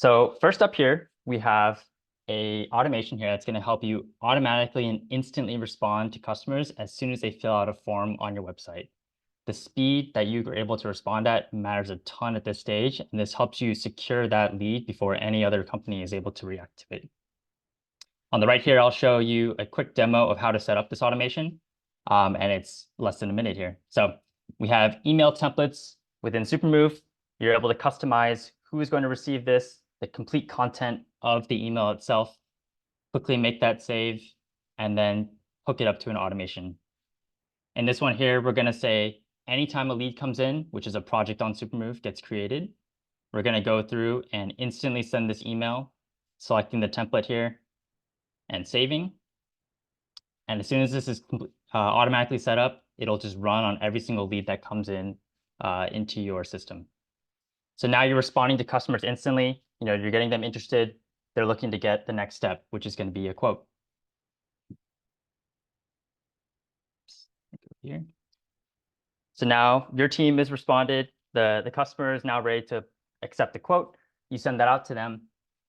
So first up here, we have a automation here that's going to help you automatically and instantly respond to customers as soon as they fill out a form on your website. The speed that you are able to respond at matters a ton at this stage, and this helps you secure that lead before any other company is able to reactivate. On the right here, I'll show you a quick demo of how to set up this automation, and it's less than a minute here. So we have email templates within Supermove. You're able to customize who is going to receive this, the complete content of the email itself, quickly make that save, and then hook it up to an automation. In this one here, we're going to say anytime a lead comes in, which is a project on Supermove gets created, we're going to go through and instantly send this email, selecting the template here and saving. And as soon as this is automatically set up, it'll just run on every single lead that comes in into your system. So now you're responding to customers instantly. You're getting them interested. They're looking to get the next step, which is going to be a quote. Here. So now your team is responded. The customer is now ready to accept the quote. You send that out to them.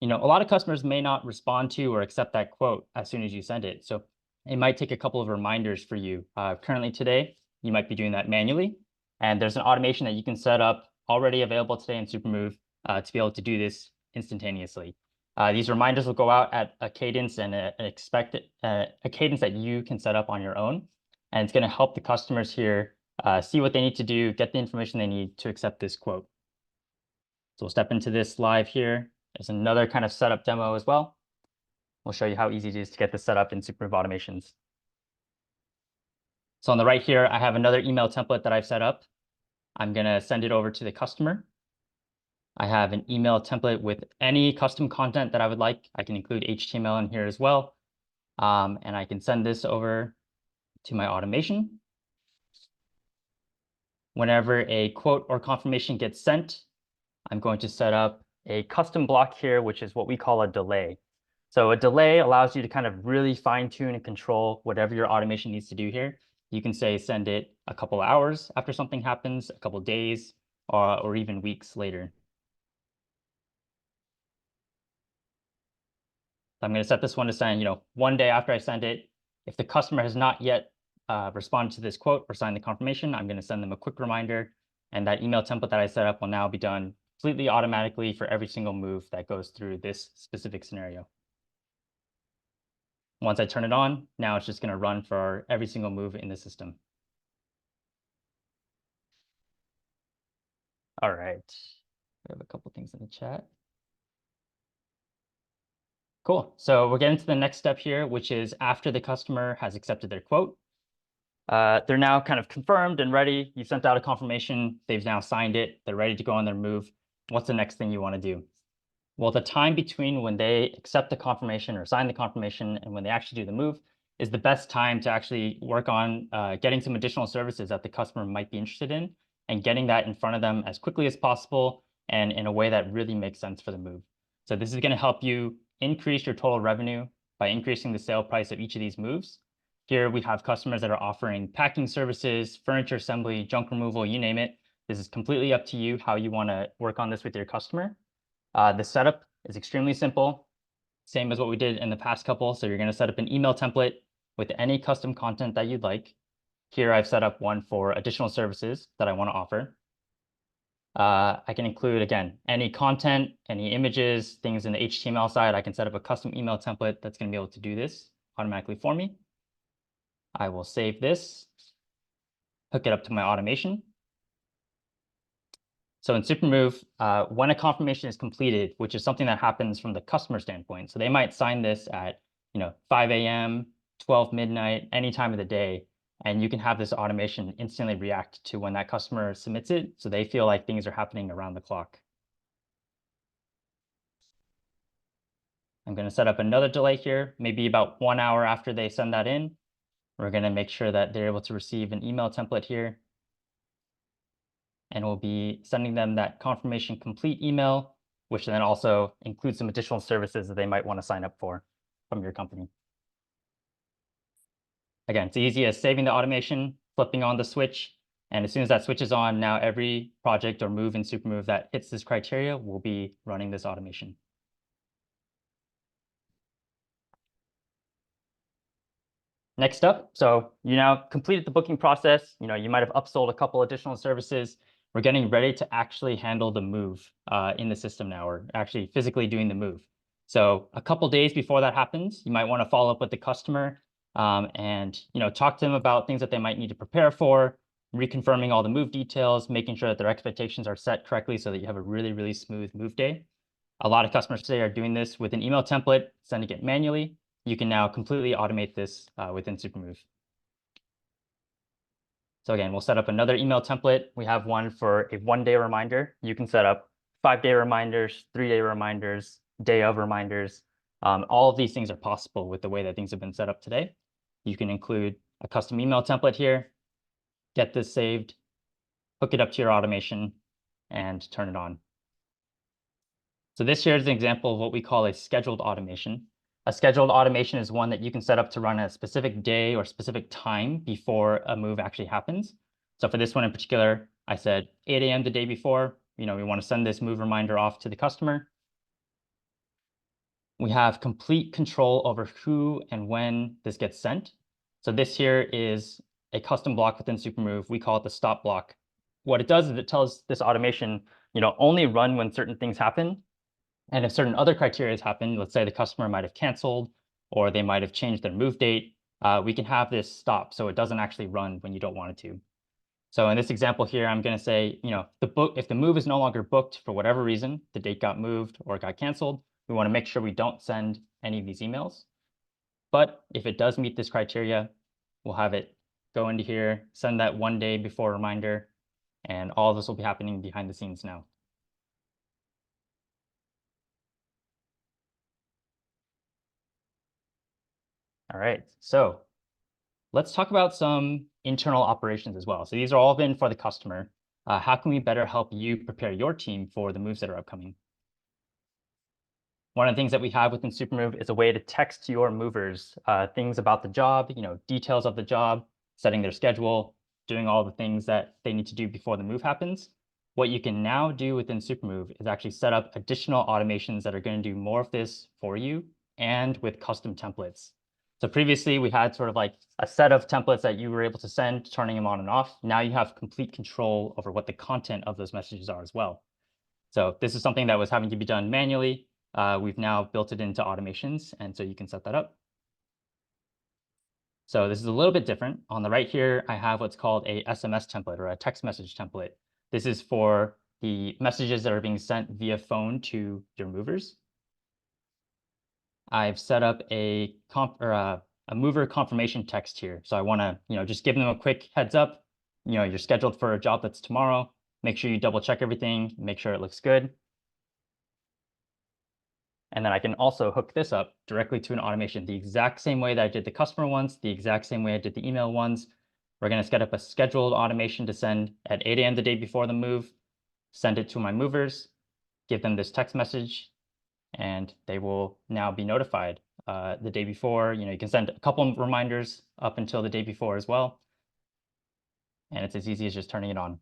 A lot of customers may not respond to or accept that quote as soon as you send it. So it might take a couple of reminders for you. Currently today, you might be doing that manually. And there's an automation that you can set up already available today in Supermove to be able to do this instantaneously. These reminders will go out at a cadence and a cadence that you can set up on your own. And it's going to help the customers here see what they need to do, get the information they need to accept this quote. So we'll step into this live here. There's another kind of setup demo as well. We'll show you how easy it is to get this set up in Supermove automations. So on the right here, I have another email template that I've set up. I'm going to send it over to the customer. I have an email template with any custom content that I would like. I can include HTML in here as well. And I can send this over to my automation. Whenever a quote or confirmation gets sent, I'm going to set up a custom block here, which is what we call a delay. So a delay allows you to kind of really fine tune and control whatever your automation needs to do here. You can say send it a couple of hours after something happens, a couple of days, or even weeks later. So I'm going to set this one to send, 1 day after I send it. If the customer has not yet responded to this quote or signed the confirmation, I'm going to send them a quick reminder. And that email template that I set up will now be done completely automatically for every single move that goes through this specific scenario. Once I turn it on, now it's just going to run for every single move in the system. All right. We have a couple things in the chat. Cool. So we're getting to the next step here, which is after the customer has accepted their quote. They're now kind of confirmed and ready. You've sent out a confirmation. They've now signed it. They're ready to go on their move. What's the next thing you want to do? Well, the time between when they accept the confirmation or sign the confirmation and when they actually do the move is the best time to actually work on getting some additional services that the customer might be interested in and getting that in front of them as quickly as possible and in a way that really makes sense for the move. So this is going to help you increase your total revenue by increasing the sale price of each of these moves. Here we have customers that are offering packing services, furniture assembly, junk removal, you name it. This is completely up to you how you want to work on this with your customer. The setup is extremely simple, same as what we did in the past couple. So you're going to set up an email template with any custom content that you'd like. Here I've set up one for additional services that I want to offer. I can include, again, any content, any images, things in the HTML side. I can set up a custom email template that's going to be able to do this automatically for me. I will save this, hook it up to my automation. So in Supermove, when a confirmation is completed, which is something that happens from the customer standpoint, so they might sign this at 5 a.m., 12 midnight, any time of the day, and you can have this automation instantly react to when that customer submits it, so they feel like things are happening around the clock. I'm going to set up another delay here, maybe about 1 hour after they send that in. We're going to make sure that they're able to receive an email template here. And we'll be sending them that confirmation complete email, which then also includes some additional services that they might want to sign up for from your company. Again, it's easy as saving the automation, flipping on the switch, And as soon as that switches on, now every project or move in Supermove that hits this criteria will be running this automation. Next up, so you now completed the booking process. You might have upsold a couple additional services. We're getting ready to actually handle the move in the system now, or actually physically doing the move. So a couple days before that happens, you might want to follow up with the customer and talk to them about things that they might need to prepare for, reconfirming all the move details, making sure that their expectations are set correctly so that you have a really, really smooth move day. A lot of customers today are doing this with an email template, sending it manually. You can now completely automate this within Supermove. So again, we'll set up another email template. We have one for a 1-day reminder. You can set up 5-day reminders, 3-day reminders, day of reminders. All of these things are possible with the way that things have been set up today. You can include a custom email template here, get this saved, hook it up to your automation, and turn it on. So this here is an example of what we call a scheduled automation. A scheduled automation is one that you can set up to run a specific day or specific time before a move actually happens. So for this one in particular, I said 8 a.m. the day before, we want to send this move reminder off to the customer. We have complete control over who and when this gets sent. So this here is a custom block within Supermove. We call it the stop block. What it does is it tells this automation, only run when certain things happen. And if certain other criteria happen, let's say the customer might have canceled or they might have changed their move date, we can have this stop so it doesn't actually run when you don't want it to. So in this example here, I'm going to say, if the move is no longer booked for whatever reason, the date got moved or got canceled, we want to make sure we don't send any of these emails. But if it does meet this criteria, we'll have it go into here, send that 1 day before reminder, and all of this will be happening behind the scenes now. All right, so let's talk about some internal operations as well. So these are all been for the customer. How can we better help you prepare your team for the moves that are upcoming? One of the things that we have within Supermove is a way to text your movers things about the job, details of the job, setting their schedule, doing all the things that they need to do before the move happens. What you can now do within Supermove is actually set up additional automations that are going to do more of this for you and with custom templates. So previously we had sort of like a set of templates that you were able to send, turning them on and off. Now you have complete control over what the content of those messages are as well. So this is something that was having to be done manually. We've now built it into automations, and so you can set that up. So this is a little bit different. On the right here, I have what's called a SMS template or a text message template. This is for the messages that are being sent via phone to your movers. I've set up a mover confirmation text here. So I want to, just give them a quick heads up. You're scheduled for a job that's tomorrow. Make sure you double check everything, make sure it looks good. And then I can also hook this up directly to an automation the exact same way that I did the customer ones, the exact same way I did the email ones. We're going to set up a scheduled automation to send at 8 a.m. the day before the move, send it to my movers, give them this text message, and they will now be notified the day before. You can send a couple of reminders up until the day before as well. And it's as easy as just turning it on.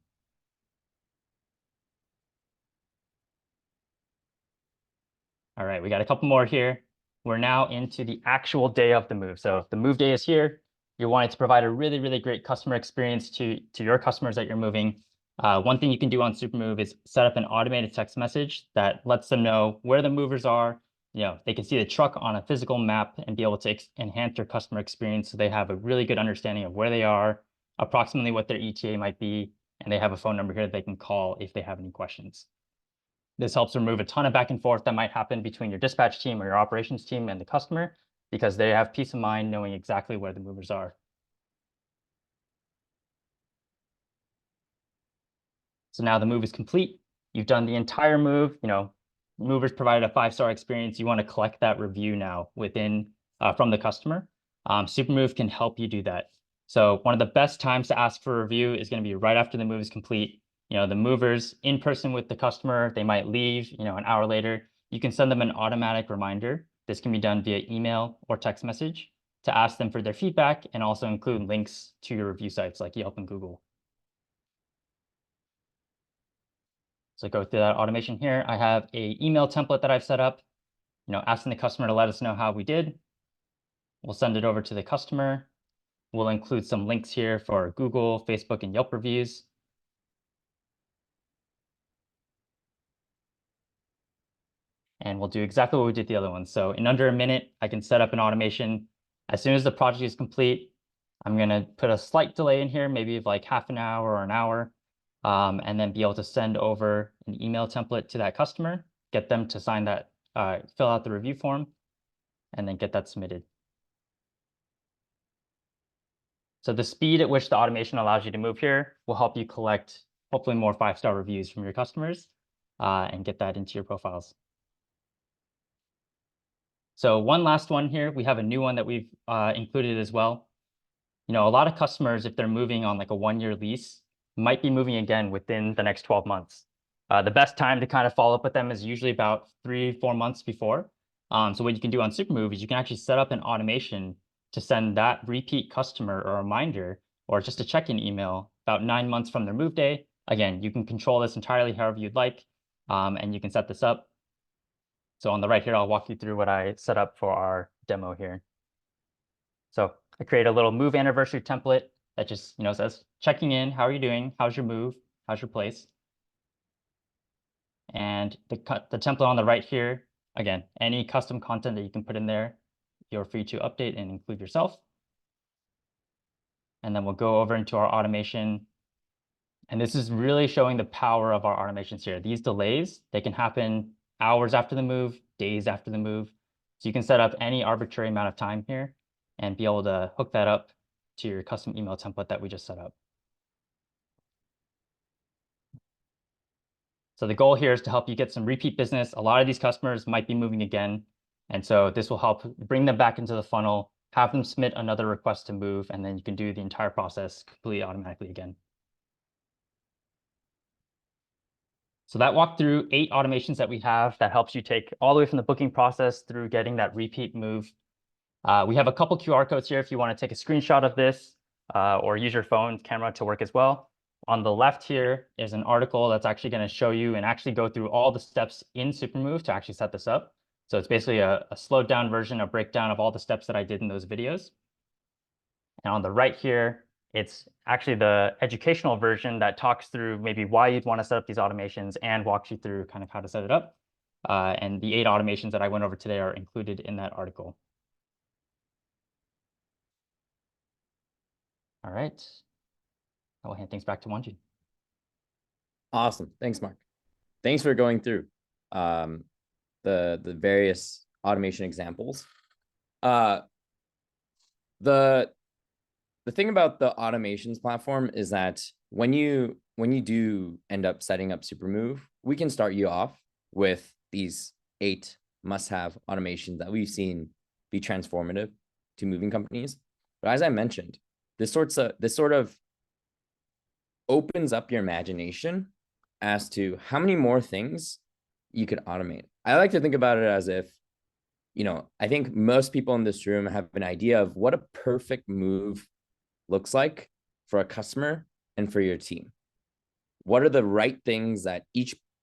All right, we got a couple more here. We're now into the actual day of the move. So the move day is here. You're wanting to provide a really, really great customer experience to your customers that you're moving. One thing you can do on Supermove is set up an automated text message that lets them know where the movers are. They can see the truck on a physical map and be able to enhance their customer experience so they have a really good understanding of where they are, approximately what their ETA might be, and they have a phone number here that they can call if they have any questions. This helps remove a ton of back and forth that might happen between your dispatch team or your operations team and the customer, because they have peace of mind knowing exactly where the movers are. So now the move is complete. You've done the entire move. Movers provided a 5-star experience. You want to collect that review now from the customer. Supermove can help you do that. So one of the best times to ask for a review is going to be right after the move is complete. The movers in person with the customer, they might leave, an hour later. You can send them an automatic reminder. This can be done via email or text message to ask them for their feedback and also include links to your review sites like Yelp and Google. So go through that automation here. I have a email template that I've set up, asking the customer to let us know how we did. We'll send it over to the customer. We'll include some links here for Google, Facebook, and Yelp reviews. And we'll do exactly what we did the other one. So in under a minute, I can set up an automation. As soon as the project is complete, I'm going to put a slight delay in here, maybe of like half an hour or an hour, and then be able to send over an email template to that customer, get them to sign that, fill out the review form, and then get that submitted. So the speed at which the automation allows you to move here will help you collect hopefully more 5-star reviews from your customers and get that into your profiles. So one last one here, we have a new one that we've included as well. A lot of customers, if they're moving on like a 1-year lease, might be moving again within the next 12 months. The best time to kind of follow up with them is usually about 3-4 months before. So what you can do on Supermove is you can actually set up an automation to send that repeat customer a reminder or just a check-in email about 9 months from their move day. Again, you can control this entirely however you'd like, and you can set this up. So on the right here, I'll walk you through what I set up for our demo here. So I create a little move anniversary template that just says, checking in, how are you doing? How's your move? How's your place? And the template on the right here, again, any custom content that you can put in there, you're free to update and include yourself. And then we'll go over into our automation. And this is really showing the power of our automations here. These delays, they can happen hours after the move, days after the move. So you can set up any arbitrary amount of time here and be able to hook that up to your custom email template that we just set up. So the goal here is to help you get some repeat business. A lot of these customers might be moving again. And so this will help bring them back into the funnel, have them submit another request to move, and then you can do the entire process completely automatically again. So that walked through 8 automations that we have that helps you take all the way from the booking process through getting that repeat move. We have a couple QR codes here if you want to take a screenshot of this or use your phone camera to work as well. On the left here is an article that's actually going to show you and actually go through all the steps in Supermove to actually set this up. So it's basically a slowed down version, a breakdown of all the steps that I did in those videos. And on the right here, it's actually the educational version that talks through maybe why you'd want to set up these automations and walks you through kind of how to set it up. And the 8 automations that I went over today are included in that article. All right. I will hand things back to Wanji. Awesome. Thanks, Mark. Thanks for going through the various automation examples. The thing about the automations platform is that when you do end up setting up Supermove, we can start you off with these 8 must-have automations that we've seen be transformative to moving companies. But as I mentioned, this sort of opens up your imagination as to how many more things you could automate. I like to think about it as if, I think most people in this room have an idea of what a perfect move looks like for a customer and for your team. What are the right things that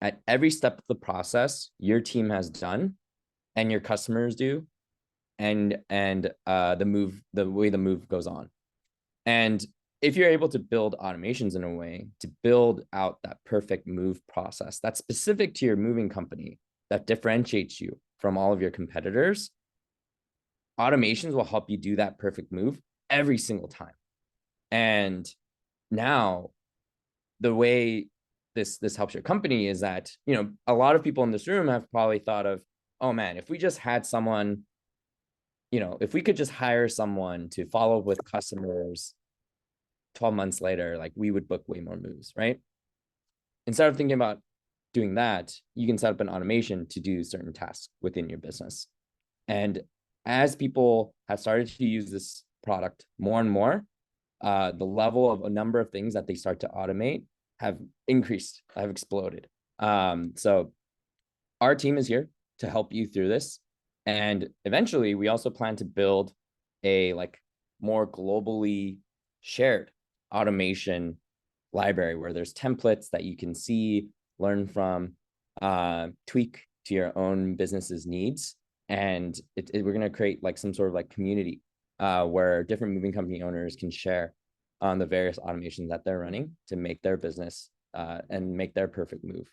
at every step of the process your team has done and your customers do, and the way the move goes on. And if you're able to build automations in a way to build out that perfect move process that's specific to your moving company, that differentiates you from all of your competitors, automations will help you do that perfect move every single time. And now the way this helps your company is that, a lot of people in this room have probably thought of, oh man, if we just had someone, if we could just hire someone to follow up with customers 12 months later, like we would book way more moves, right? Instead of thinking about doing that, you can set up an automation to do certain tasks within your business. And as people have started to use this product more and more, the level of a number of things that they start to automate have increased, have exploded. So our team is here to help you through this. And eventually we also plan to build a more globally shared automation library where there's templates that you can see learn from, tweak to your own business's needs. And we're going to create like some sort of like community where different moving company owners can share on the various automations that they're running to make their business and make their perfect move.